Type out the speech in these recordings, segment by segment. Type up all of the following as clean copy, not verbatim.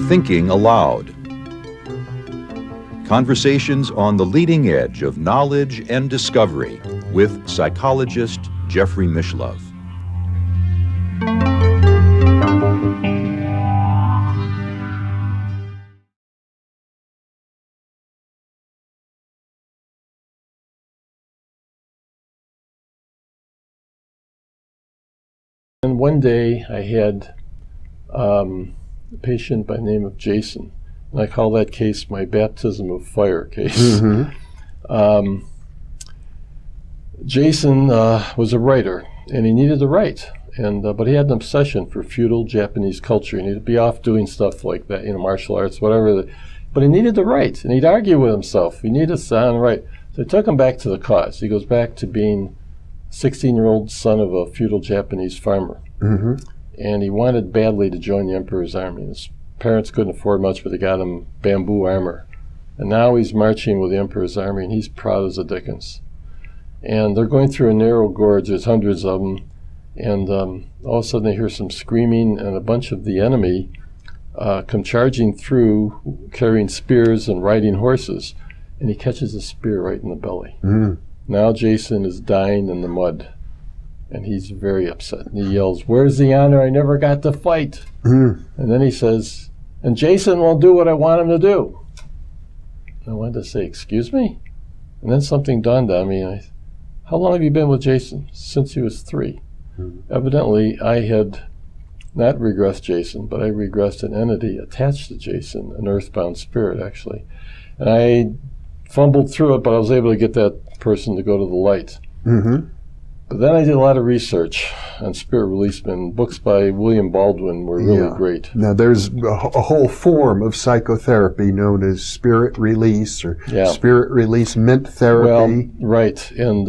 Thinking Aloud. Conversations on the leading edge of knowledge and discovery with psychologist Jeffrey Mishlove. And one day I had a patient by the name of Jason, and I call that case my baptism of fire case. Mm-hmm. Jason was a writer, and he needed to write, but he had an obsession for feudal Japanese culture. He needed to be off doing stuff like that, martial arts, whatever. But he needed to write, and he'd argue with himself. He needed to sound and write. So I took him back to the cause. He goes back to being 16-year-old son of a feudal Japanese farmer. Mm-hmm. And he wanted badly to join the emperor's army. His parents couldn't afford much, but they got him bamboo armor. And now he's marching with the emperor's army, and he's proud as the dickens. And they're going through a narrow gorge. There's hundreds of them. And all of a sudden they hear some screaming, and a bunch of the enemy come charging through, carrying spears and riding horses. And he catches a spear right in the belly. Mm. Now Jason is dying in the mud, and he's very upset. And he yells, "Where's the honor? I never got to fight." Mm. And then he says, "And Jason won't do what I want him to do." And I wanted to say, "Excuse me?" And then something dawned on me. How long have you been with Jason? Since he was 3. Mm. Evidently, I had not regressed Jason, but I regressed an entity attached to Jason, an earthbound spirit, actually. And I fumbled through it, but I was able to get that person to go to the light. Mm-hmm. But then I did a lot of research on spirit releasement. Books by William Baldwin were really great. Now, there's a whole form of psychotherapy known as spirit release or spirit releasement therapy. Well, right. And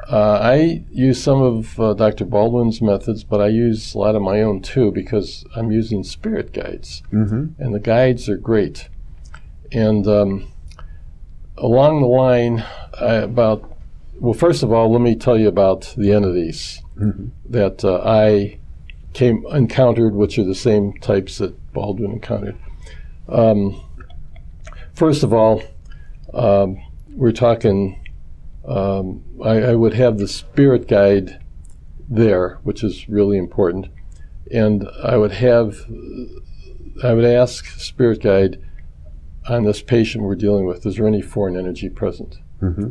I use some of Dr. Baldwin's methods, but I use a lot of my own too, because I'm using spirit guides. Mm-hmm. And the guides are great. And along the line, first of all, let me tell you about the entities that I encountered, which are the same types that Baldwin encountered. First of all, we're talking, I would have the spirit guide there, which is really important, and I would ask spirit guide, on this patient we're dealing with, is there any foreign energy present? Mm-hmm.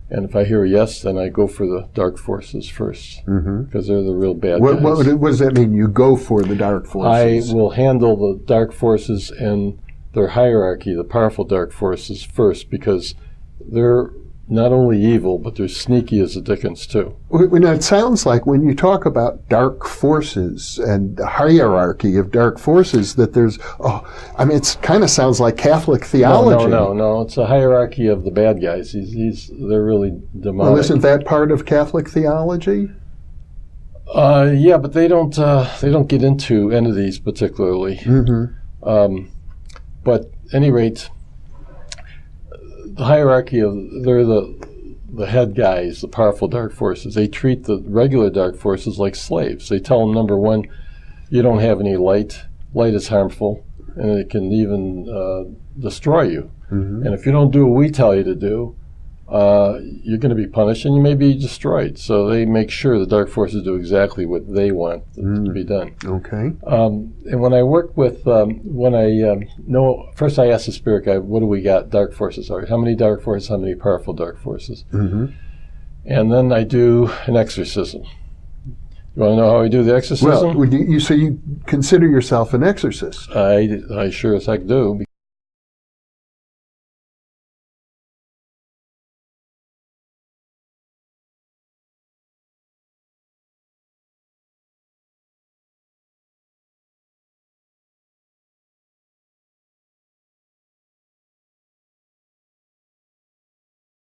And if I hear a yes, then I go for the dark forces first, because they're the real bad guys. What does that mean, you go for the dark forces? I will handle the dark forces and their hierarchy, the powerful dark forces, first, because they're not only evil, but they're sneaky as the dickens, too. Now, it sounds like when you talk about dark forces and the hierarchy of dark forces, that there's, it kind of sounds like Catholic theology. No. It's a hierarchy of the bad guys. They're really demonic. Well, isn't that part of Catholic theology? Yeah, but they don't get into entities particularly. Mm-hmm. But at any rate, the hierarchy they're the head guys, the powerful dark forces. They treat the regular dark forces like slaves. They tell them, number one, you don't have any light. Light is harmful, and it can even destroy you. Mm-hmm. And if you don't do what we tell you to do, you're going to be punished, and you may be destroyed. So they make sure the dark forces do exactly what they want to be done. Okay. And when I work with, first I ask the spirit guide, what do we got? Dark forces. How many dark forces? How many powerful dark forces? Mm-hmm. And then I do an exorcism. You want to know how I do the exorcism? Well, so you consider yourself an exorcist? I sure as heck do.